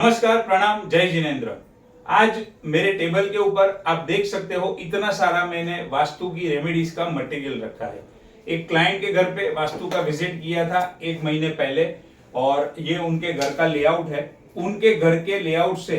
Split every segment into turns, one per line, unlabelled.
नमस्कार, प्रणाम, जय जिनेन्द्र। आज मेरे टेबल के ऊपर आप देख सकते हो इतना सारा मैंने वास्तु की रेमेडीज का मटेरियल रखा है। एक क्लाइंट के घर पे वास्तु का विजिट किया था 1 महीने पहले और ये उनके घर का लेआउट है। उनके घर के लेआउट से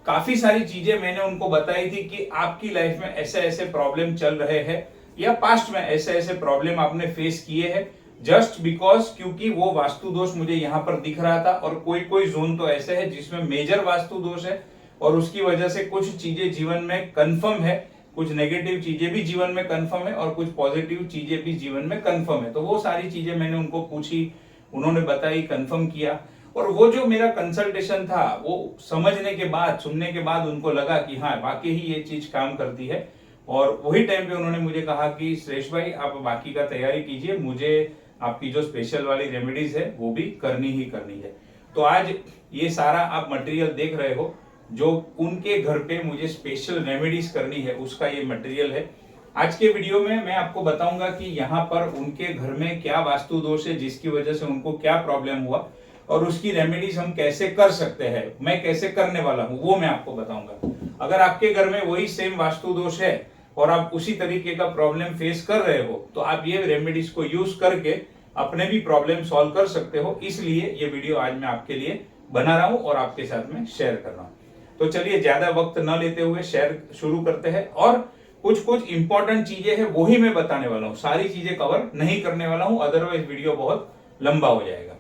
काफी सारी चीजें मैंने उनको बताई थी कि आपकी लाइफ में ऐसे ऐसे प्रॉब्लम चल रहे हैं या पास्ट में ऐसे ऐसे प्रॉब्लम आपने फेस किए हैं जस्ट बिकॉज क्योंकि वो वास्तु दोष मुझे यहाँ पर दिख रहा था और कोई कोई जोन तो ऐसे है जिसमें मेजर वास्तु दोष है और उसकी वजह से कुछ चीजें जीवन में कंफर्म है, कुछ नेगेटिव चीजें भी जीवन में कंफर्म है और कुछ पॉजिटिव चीजें भी जीवन में कंफर्म है। तो वो सारी चीजें मैंने उनको पूछी, उन्होंने बताई, कंफर्म किया और वो जो मेरा कंसल्टेशन था वो समझने के बाद, सुनने के बाद उनको लगा कि हाँ वाकई ही ये चीज काम करती है। और वही टाइम पे उन्होंने मुझे कहा कि सुरेश भाई आप बाकी का तैयारी कीजिए, मुझे आपकी जो स्पेशल वाली रेमेडीज है वो भी करनी ही करनी है। तो आज ये सारा आप मटेरियल देख रहे हो जो उनके घर पे मुझे स्पेशल रेमेडीज करनी है उसका ये मटेरियल है। आज के वीडियो में मैं आपको बताऊंगा कि यहाँ पर उनके घर में क्या वास्तु दोष है जिसकी वजह से उनको क्या प्रॉब्लम हुआ और उसकी रेमेडीज हम कैसे कर सकते हैं, मैं कैसे करने वाला हूँ वो मैं आपको बताऊंगा। अगर आपके घर में वही सेम वास्तु दोष है और आप उसी तरीके का प्रॉब्लम फेस कर रहे हो तो आप ये रेमेडीज को यूज करके अपने भी प्रॉब्लम सॉल्व कर सकते हो। इसलिए ये वीडियो आज मैं आपके लिए बना रहा हूं और आपके साथ में शेयर कर रहा हूं। तो चलिए ज्यादा वक्त न लेते हुए शेयर शुरू करते हैं और कुछ कुछ इंपॉर्टेंट चीजें हैं वही मैं बताने वाला हूं, सारी चीजें कवर नहीं करने वाला हूं, अदरवाइज वीडियो बहुत लंबा हो जाएगा।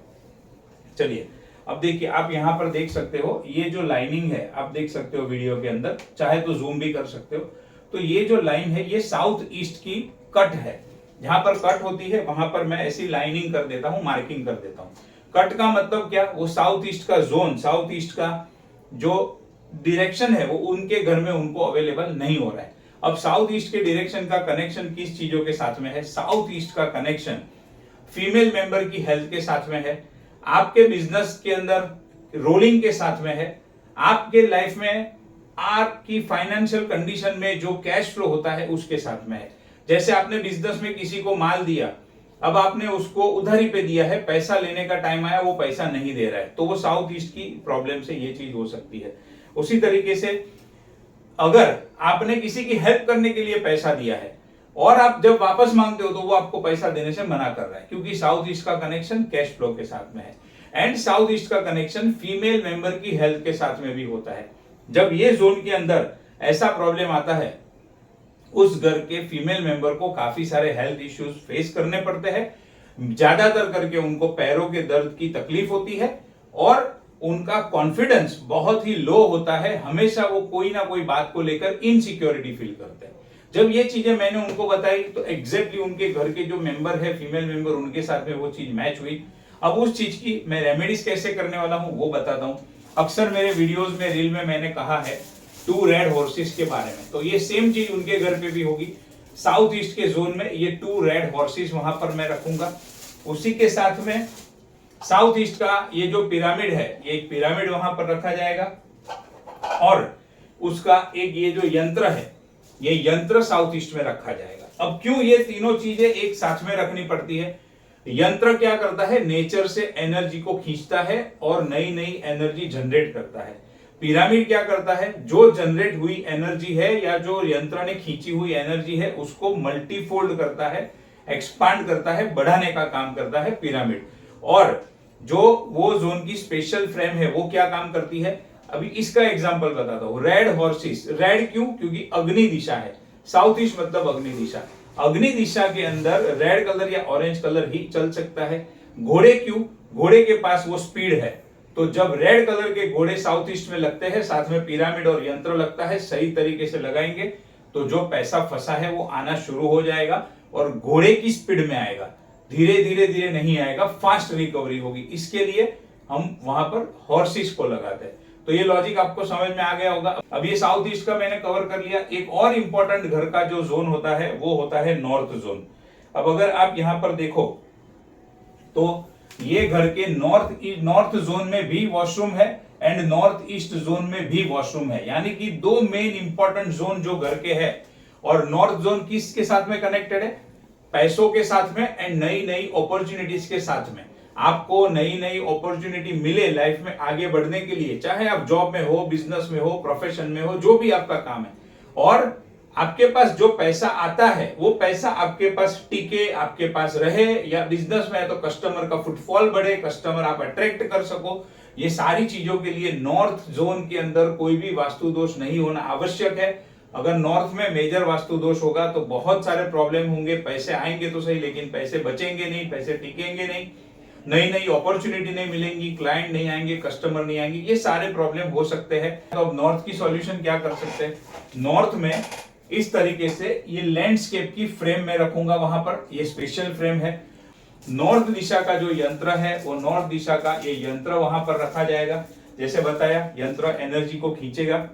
चलिए अब देखिए, आप यहाँ पर देख सकते हो ये जो लाइनिंग है आप देख सकते हो वीडियो के अंदर, चाहे तो जूम भी कर सकते हो। तो ये जो लाइन है ये साउथ ईस्ट की कट है, जहां पर कट होती है वहां पर मैं ऐसी लाइनिंग कर देता हूं, मार्किंग कर देता हूं। कट का मतलब क्या, वो साउथ ईस्ट का जोन, साउथ ईस्ट का जो डायरेक्शन है वो उनके घर में उनको अवेलेबल नहीं हो रहा है। अब साउथ ईस्ट के डायरेक्शन का कनेक्शन किस चीजों के साथ में है? साउथ ईस्ट का कनेक्शन फीमेल मेंबर की हेल्थ के साथ में है, आपके बिजनेस के अंदर रोलिंग के साथ में है, आपके लाइफ में आपकी फाइनेंशियल कंडीशन में जो कैश फ्लो होता है उसके साथ में है। जैसे आपने बिजनेस में किसी को माल दिया, अब आपने उसको उधारी पे दिया है, पैसा लेने का टाइम आया वो पैसा नहीं दे रहा है, तो वो साउथ ईस्ट की प्रॉब्लम से ये चीज हो सकती है। उसी तरीके से अगर आपने किसी की हेल्प करने के लिए पैसा दिया है और आप जब वापस मांगते हो तो वो आपको पैसा देने से मना कर रहा है, क्योंकि साउथ ईस्ट का कनेक्शन कैश फ्लो के साथ में है एंड साउथ ईस्ट का कनेक्शन फीमेल मेंबर की हेल्थ के साथ में भी होता है। जब ये जोन के अंदर ऐसा प्रॉब्लम आता है उस घर के फीमेल मेंबर को काफी सारे हेल्थ इश्यूज फेस करने पड़ते हैं। ज्यादातर करके उनको पैरों के दर्द की तकलीफ होती है और उनका कॉन्फिडेंस बहुत ही लो होता है, हमेशा वो कोई ना कोई बात को लेकर इनसिक्योरिटी फील करते हैं। जब ये चीजें मैंने उनको बताई तो एग्जैक्टली उनके घर के जो मेंबर है फीमेल मेंबर, उनके साथ में वो चीज मैच हुई। अब उस चीज की मैं रेमेडीज कैसे करने वाला हूं वो बताता हूं। अक्सर मेरे वीडियोस में, रील में मैंने कहा है 2 रेड हॉर्सेस के बारे में, तो ये सेम चीज उनके घर पे भी होगी। साउथ ईस्ट के जोन में ये 2 रेड हॉर्सेस वहां पर मैं रखूंगा। उसी के साथ में साउथ ईस्ट का ये जो पिरामिड है, ये एक पिरामिड वहां पर रखा जाएगा और उसका एक ये जो यंत्र है, ये यंत्र साउथ ईस्ट में रखा जाएगा। अब क्यों ये तीनों चीजें एक साथ में रखनी पड़ती है? यंत्र क्या करता है? नेचर से एनर्जी को खींचता है और नई नई एनर्जी जनरेट करता है। पिरामिड क्या करता है? जो जनरेट हुई एनर्जी है या जो यंत्र ने खींची हुई एनर्जी है उसको मल्टीफोल्ड करता है, एक्सपांड करता है, बढ़ाने का काम करता है पिरामिड। और जो वो जोन की स्पेशल फ्रेम है वो क्या काम करती है? अभी इसका एग्जांपल बताता हूं। रेड हॉर्सेस, रेड क्यों? क्योंकि अग्नि दिशा है, साउथ ईस्ट मतलब अग्नि दिशा। अग्नि दिशा के अंदर रेड कलर या ऑरेंज कलर ही चल सकता है। घोड़े क्यों? घोड़े के पास वो स्पीड है, तो जब रेड कलर के घोड़े साउथ ईस्ट में लगते हैं, साथ में पिरामिड और यंत्र लगता है, सही तरीके से लगाएंगे तो जो पैसा फंसा है वो आना शुरू हो जाएगा और घोड़े की स्पीड में आएगा, धीरे धीरे धीरे नहीं आएगा, फास्ट रिकवरी होगी। इसके लिए हम वहां पर हॉर्सेस को लगाते हैं। तो ये लॉजिक आपको समझ में आ गया होगा। अब ये साउथ ईस्ट का मैंने कवर कर लिया। एक और इंपॉर्टेंट घर का जो जोन होता है वो होता है नॉर्थ जोन। अब अगर आप यहां पर देखो तो ये घर के नॉर्थ जोन में भी वॉशरूम है एंड नॉर्थ ईस्ट जोन में भी वॉशरूम है, यानी कि 2 मेन इंपॉर्टेंट जोन जो घर के है। और नॉर्थ जोन किसके साथ में कनेक्टेड है? पैसों के साथ में एंड नई नई अपॉर्चुनिटीज के साथ में। आपको नई नई अपॉर्चुनिटी मिले लाइफ में आगे बढ़ने के लिए, चाहे आप जॉब में हो, बिजनेस में हो, प्रोफेशन में हो, जो भी आपका काम है, और आपके पास जो पैसा आता है वो पैसा आपके पास टिके, आपके पास रहे, या बिजनेस में है तो कस्टमर का फुटफॉल बढ़े, कस्टमर आप अट्रैक्ट कर सको, ये सारी चीजों के लिए नॉर्थ जोन के अंदर कोई भी वास्तु दोष नहीं होना आवश्यक है। अगर नॉर्थ में मेजर वास्तु दोष होगा तो बहुत सारे प्रॉब्लम होंगे, पैसे आएंगे तो सही लेकिन पैसे बचेंगे नहीं, पैसे टिकेंगे नहीं, नई नई अपॉर्चुनिटी नहीं मिलेंगी, क्लाइंट नहीं आएंगे, कस्टमर नहीं आएंगे, ये सारे प्रॉब्लम हो सकते हैं। तो अब नॉर्थ की सॉल्यूशन क्या कर सकते हैं? नॉर्थ में इस तरीके से ये लैंडस्केप की फ्रेम में रखूंगा, वहां पर ये स्पेशल फ्रेम है। नॉर्थ दिशा का जो यंत्र है वो नॉर्थ दिशा का ये यंत्र वहां पर रखा जाएगा। जैसे बताया, यंत्र एनर्जी को खींचेगा,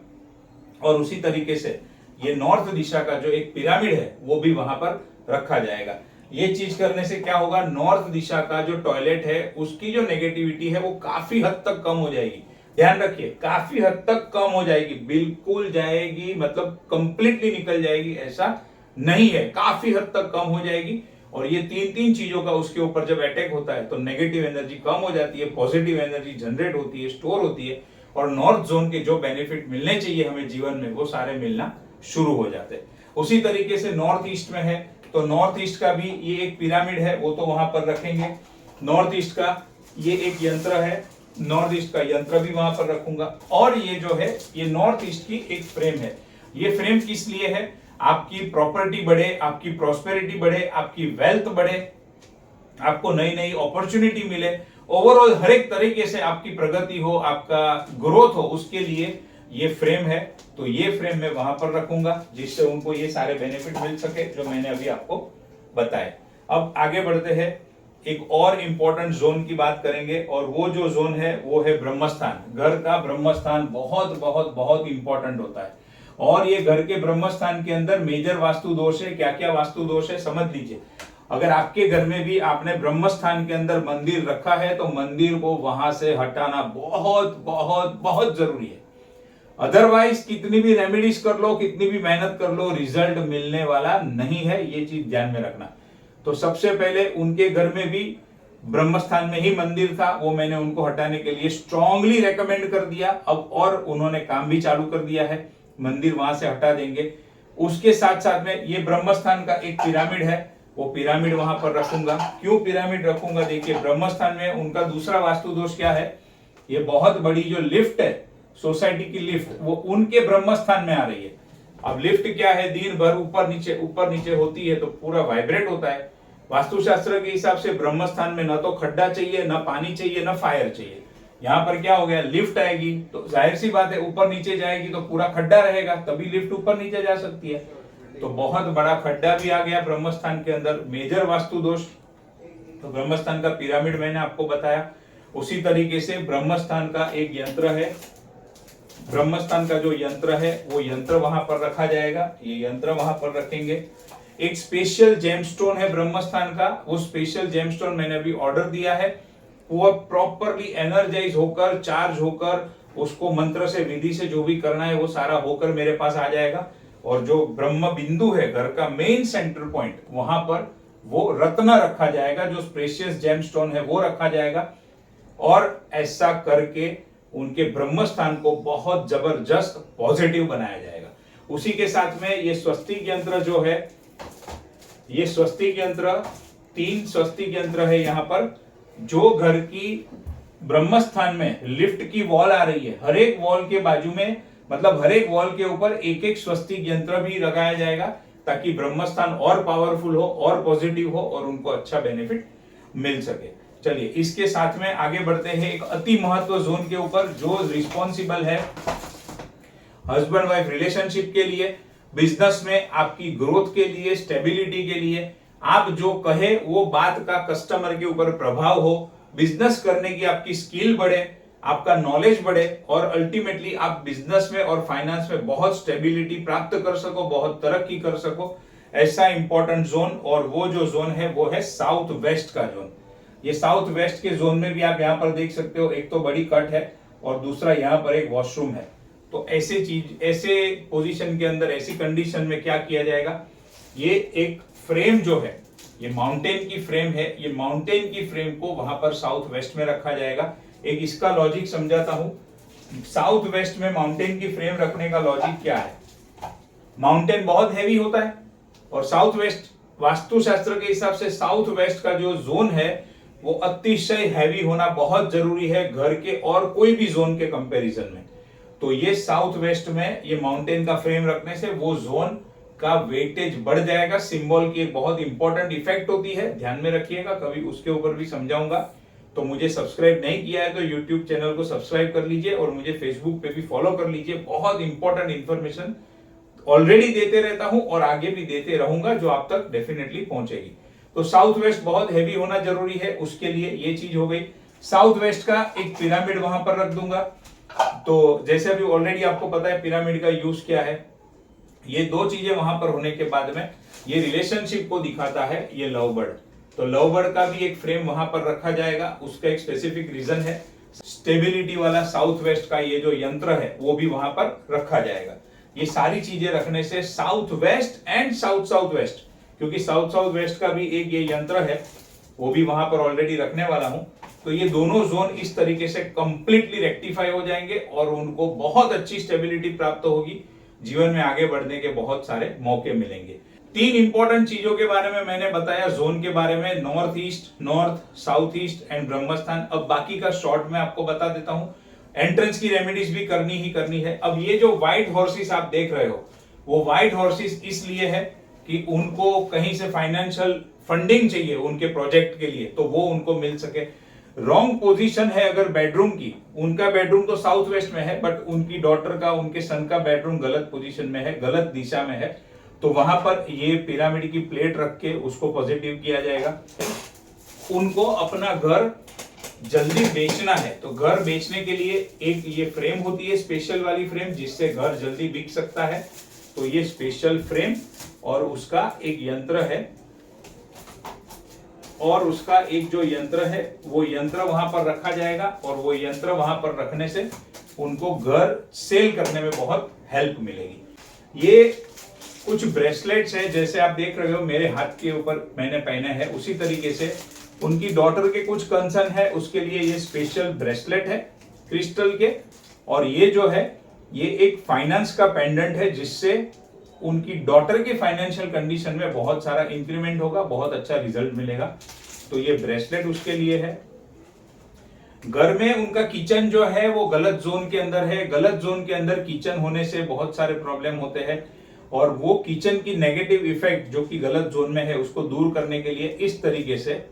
और उसी तरीके से ये नॉर्थ दिशा का जो एक पिरामिड है वो भी वहां पर रखा जाएगा। ये चीज करने से क्या होगा, नॉर्थ दिशा का जो टॉयलेट है उसकी जो नेगेटिविटी है वो काफी हद तक कम हो जाएगी। ध्यान रखिए, काफी हद तक कम हो जाएगी, बिल्कुल जाएगी मतलब कंप्लीटली निकल जाएगी ऐसा नहीं है, काफी हद तक कम हो जाएगी। और ये तीन चीजों का उसके ऊपर जब अटैक होता है तो नेगेटिव एनर्जी कम हो जाती है, पॉजिटिव एनर्जी जनरेट होती है, स्टोर होती है, और नॉर्थ जोन के जो बेनिफिट मिलने चाहिए हमें जीवन में वो सारे मिलना शुरू हो जाते हैं। उसी तरीके से नॉर्थ ईस्ट में है तो नॉर्थ ईस्ट का भी ये एक पिरामिड है, वो तो वहां पर रखेंगे। नॉर्थ ईस्ट का ये एक यंत्र है, नॉर्थ ईस्ट का यंत्र भी वहां पर रखूंगा। और ये जो है ये नॉर्थ ईस्ट की एक फ्रेम है। ये फ्रेम किस लिए है? आपकी प्रॉपर्टी बढ़े, आपकी प्रॉस्पेरिटी बढ़े, आपकी वेल्थ बढ़े, आपको नई नई अपॉर्चुनिटी मिले, ओवरऑल हर एक तरीके से आपकी प्रगति हो, आपका ग्रोथ हो, उसके लिए ये फ्रेम है। तो ये फ्रेम मैं वहां पर रखूंगा जिससे उनको ये सारे बेनिफिट मिल सके जो मैंने अभी आपको बताए। अब आगे बढ़ते हैं, एक और इंपॉर्टेंट जोन की बात करेंगे, और वो जो जोन है वो है ब्रह्मस्थान। घर का ब्रह्मस्थान बहुत बहुत बहुत इंपॉर्टेंट होता है, और ये घर के ब्रह्मस्थान के अंदर मेजर वास्तु दोष है। क्या क्या वास्तु दोष है समझ लीजिए। अगर आपके घर में भी आपने ब्रह्मस्थान के अंदर मंदिर रखा है तो मंदिर को वहां से हटाना बहुत बहुत बहुत जरूरी है। अदरवाइज कितनी भी रेमेडीज कर लो, कितनी भी मेहनत कर लो, रिजल्ट मिलने वाला नहीं है, ये चीज ध्यान में रखना। तो सबसे पहले उनके घर में भी ब्रह्मस्थान में ही मंदिर था, वो मैंने उनको हटाने के लिए स्ट्रांगली रेकमेंड कर दिया। अब और उन्होंने काम भी चालू कर दिया है, मंदिर वहां से हटा देंगे। उसके साथ साथ में ये ब्रह्मस्थान का एक पिरामिड है, वो पिरामिड वहां पर रखूंगा। क्यों पिरामिड रखूंगा? देखिए, ब्रह्मस्थान में उनका दूसरा वास्तु दोष क्या है, ये बहुत बड़ी जो लिफ्ट है, सोसाइटी की लिफ्ट, वो उनके ब्रह्मस्थान में आ रही है। अब लिफ्ट क्या है, दिन भर ऊपर नीचे होती है तो पूरा वाइब्रेट होता है। वास्तुशास्त्र के हिसाब से ब्रह्मस्थान में न तो खड्डा चाहिए, न पानी चाहिए, न फायर चाहिए। यहाँ पर क्या हो गया, लिफ्ट आएगी तो जाहिर सी बात है ऊपर नीचे जाएगी तो पूरा खड्डा रहेगा, तभी लिफ्ट ऊपर नीचे जा सकती है। तो बहुत बड़ा खड्डा भी आ गया ब्रह्मस्थान के अंदर, मेजर वास्तु दोष। तो ब्रह्मस्थान का पिरामिड मैंने आपको बताया। उसी तरीके से ब्रह्मस्थान का एक यंत्र है, ब्रह्मस्थान का जो यंत्र है वो यंत्र वहां पर रखा जाएगा, ये यंत्र वहां पर रखेंगे। एक स्पेशल जेमस्टोन है ब्रह्मस्थान का, वो स्पेशल जेमस्टोन मैंने अभी ऑर्डर दिया है, वो प्रॉपरली एनर्जाइज होकर, चार्ज होकर, उसको मंत्र से, विधि से जो भी करना है वो सारा होकर मेरे पास आ जाएगा। और जो ब्रह्म बिंदु है, घर का मेन सेंटर पॉइंट, वहां पर वो रत्न रखा जाएगा, जो प्रेशियस जेमस्टोन है वो रखा जाएगा। और ऐसा करके उनके ब्रह्मस्थान को बहुत जबरदस्त पॉजिटिव बनाया जाएगा। उसी के साथ में ये स्वस्तिक यंत्र जो है, ये स्वस्तिक यंत्र, 3 स्वस्तिक यंत्र है यहाँ पर। जो घर की ब्रह्मस्थान में लिफ्ट की वॉल आ रही है, हर एक वॉल के बाजू में, मतलब हर एक वॉल के ऊपर एक एक स्वस्तिक यंत्र भी लगाया जाएगा, ताकि ब्रह्मस्थान और पावरफुल हो, और पॉजिटिव हो, और उनको अच्छा बेनिफिट मिल सके। चलिए इसके साथ में आगे बढ़ते हैं एक अति महत्व जोन के ऊपर, जो रिस्पॉन्सिबल है हस्बैंड वाइफ रिलेशनशिप के लिए, बिजनेस में आपकी ग्रोथ के लिए, स्टेबिलिटी के लिए। आप जो कहे वो बात का कस्टमर के ऊपर प्रभाव हो, बिजनेस करने की आपकी स्किल बढ़े, आपका नॉलेज बढ़े, और अल्टीमेटली आप बिजनेस में और फाइनेंस में बहुत स्टेबिलिटी प्राप्त कर सको, बहुत तरक्की कर सको, ऐसा इंपॉर्टेंट जोन। और वो जो जोन है वो है साउथ वेस्ट का जोन। ये साउथ वेस्ट के जोन में भी आप यहाँ पर देख सकते हो, एक तो बड़ी कट है और दूसरा यहाँ पर एक वॉशरूम है। तो ऐसे चीज, ऐसे पोजीशन के अंदर, ऐसी कंडीशन में क्या किया जाएगा, ये एक फ्रेम जो है ये माउंटेन की फ्रेम है, ये माउंटेन की फ्रेम को वहां पर साउथ वेस्ट में रखा जाएगा। एक इसका लॉजिक समझाता हूं। साउथ वेस्ट में माउंटेन की फ्रेम रखने का लॉजिक क्या है? माउंटेन बहुत हैवी होता है और साउथ वेस्ट वास्तुशास्त्र के हिसाब से साउथ वेस्ट का जो जोन है वो अतिशय हैवी होना बहुत जरूरी है घर के और कोई भी जोन के कंपैरिजन में। तो ये साउथ वेस्ट में ये माउंटेन का फ्रेम रखने से वो जोन का वेटेज बढ़ जाएगा। सिंबल की एक बहुत इंपॉर्टेंट इफेक्ट होती है, ध्यान में रखिएगा, कभी उसके ऊपर भी समझाऊंगा। तो मुझे सब्सक्राइब नहीं किया है तो यूट्यूब चैनल को सब्सक्राइब कर लीजिए और मुझे फेसबुक पे भी फॉलो कर लीजिए। बहुत इंपॉर्टेंट इंफॉर्मेशन ऑलरेडी देते रहता हूं और आगे भी देते रहूंगा जो आप तक डेफिनेटली पहुंचेगी। तो साउथ वेस्ट बहुत हैवी होना जरूरी है, उसके लिए ये चीज हो गई। साउथ वेस्ट का एक पिरामिड वहां पर रख दूंगा। तो जैसे अभी ऑलरेडी आपको पता है पिरामिड का यूज क्या है। ये दो चीजें वहां पर होने के बाद में ये रिलेशनशिप को दिखाता है, ये लव बर्ड। तो लव बर्ड का भी एक फ्रेम वहां पर रखा जाएगा, उसका एक स्पेसिफिक रीजन है। स्टेबिलिटी वाला साउथ वेस्ट का ये जो यंत्र है वो भी वहां पर रखा जाएगा। ये सारी चीजें रखने से south west and south south west, क्योंकि साउथ साउथ वेस्ट का भी एक ये यंत्र है वो भी वहां पर ऑलरेडी रखने वाला हूं। तो ये दोनों जोन इस तरीके से कंप्लीटली रेक्टिफाई हो जाएंगे और उनको बहुत अच्छी स्टेबिलिटी प्राप्त होगी, जीवन में आगे बढ़ने के बहुत सारे मौके मिलेंगे। तीन इंपॉर्टेंट चीजों के बारे में मैंने बताया जोन के बारे में, north east, north, south east and Brahmasthan. अब बाकी का शॉर्ट में आपको बता देता हूं। एंट्रेंस की रेमेडीज भी करनी ही करनी है। अब ये जो व्हाइट हॉर्सेस आप देख रहे हो वो व्हाइट हॉर्सेस इसलिए है कि उनको कहीं से फाइनेंशियल फंडिंग चाहिए उनके प्रोजेक्ट के लिए, तो वो उनको मिल सके। रॉन्ग पोजीशन है अगर बेडरूम की, उनका बेडरूम तो साउथ वेस्ट में है बट उनकी डॉटर का, उनके सन का बेडरूम गलत पोजीशन में है, गलत दिशा में है, तो वहां पर ये पिरामिड की प्लेट रख के उसको पॉजिटिव किया जाएगा। उनको अपना घर जल्दी बेचना है तो घर बेचने के लिए एक ये फ्रेम होती है, स्पेशल वाली फ्रेम, जिससे घर जल्दी बिक सकता है। तो ये स्पेशल फ्रेम और उसका एक यंत्र है, और उसका एक जो यंत्र है वो यंत्र वहां पर रखा जाएगा और वो यंत्र वहां पर रखने से उनको घर सेल करने में बहुत हेल्प मिलेगी। ये कुछ ब्रेसलेट्स है, जैसे आप देख रहे हो मेरे हाथ के ऊपर मैंने पहने हैं, उसी तरीके से उनकी डॉटर के कुछ कंसर्न है, उसके लिए ये स्पेशल ब्रेसलेट है क्रिस्टल के। और ये जो है ये एक फाइनेंस का पेंडेंट है, जिससे उनकी डॉटर के फाइनेंशियल कंडीशन में बहुत सारा इंक्रीमेंट होगा, बहुत अच्छा रिजल्ट मिलेगा। तो ये ब्रेसलेट उसके लिए है। घर में उनका किचन जो है वो गलत जोन के अंदर है। गलत जोन के अंदर किचन होने से बहुत सारे प्रॉब्लम होते हैं और वो किचन की नेगेटिव इफेक्ट जो कि गलत जोन में है उसको दूर करने के लिए इस तरीके से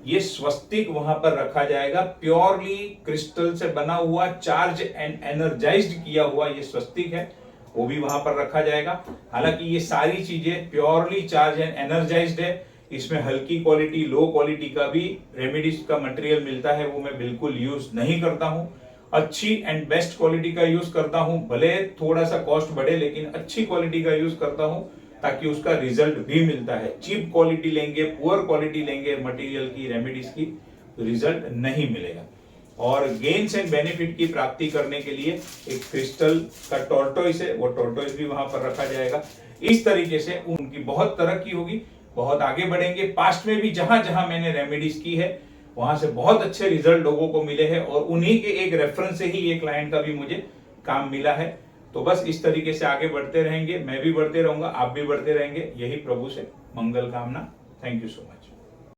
ये स्वस्तिक वहां पर रखा जाएगा। प्योरली क्रिस्टल से बना हुआ, चार्ज एंड एनर्जाइज्ड किया हुआ ये स्वस्तिक है, वो भी वहां पर रखा जाएगा। हालांकि ये सारी चीजें प्योरली चार्ज एंड एनर्जाइज्ड है, इसमें हल्की क्वालिटी, लो क्वालिटी का भी रेमेडीज का मटेरियल मिलता है, वो मैं बिल्कुल यूज नहीं करता हूं। अच्छी एंड बेस्ट क्वालिटी का यूज करता हूं, भले थोड़ा सा कॉस्ट बढ़े लेकिन अच्छी क्वालिटी का यूज करता हूं ताकि उसका रिजल्ट भी मिलता है। चीप क्वालिटी लेंगे, पुअर क्वालिटी लेंगे मटेरियल की, रेमेडीज की, तो रिजल्ट नहीं मिलेगा। और गेन्स एंड बेनिफिट की प्राप्ति करने के लिए एक क्रिस्टल का टॉर्टोइस है, वो टॉर्टोइस भी वहां पर रखा जाएगा। इस तरीके से उनकी बहुत तरक्की होगी, बहुत आगे बढ़ेंगे। पास्ट में भी जहां जहां मैंने रेमेडीज की है वहां से बहुत अच्छे रिजल्ट लोगों को मिले हैं और उन्हीं के एक रेफरेंस से ही ये क्लाइंट का भी मुझे काम मिला है। तो बस इस तरीके से आगे बढ़ते रहेंगे, मैं भी बढ़ते रहूंगा, आप भी बढ़ते रहेंगे, यही प्रभु से मंगल कामना। Thank you so much.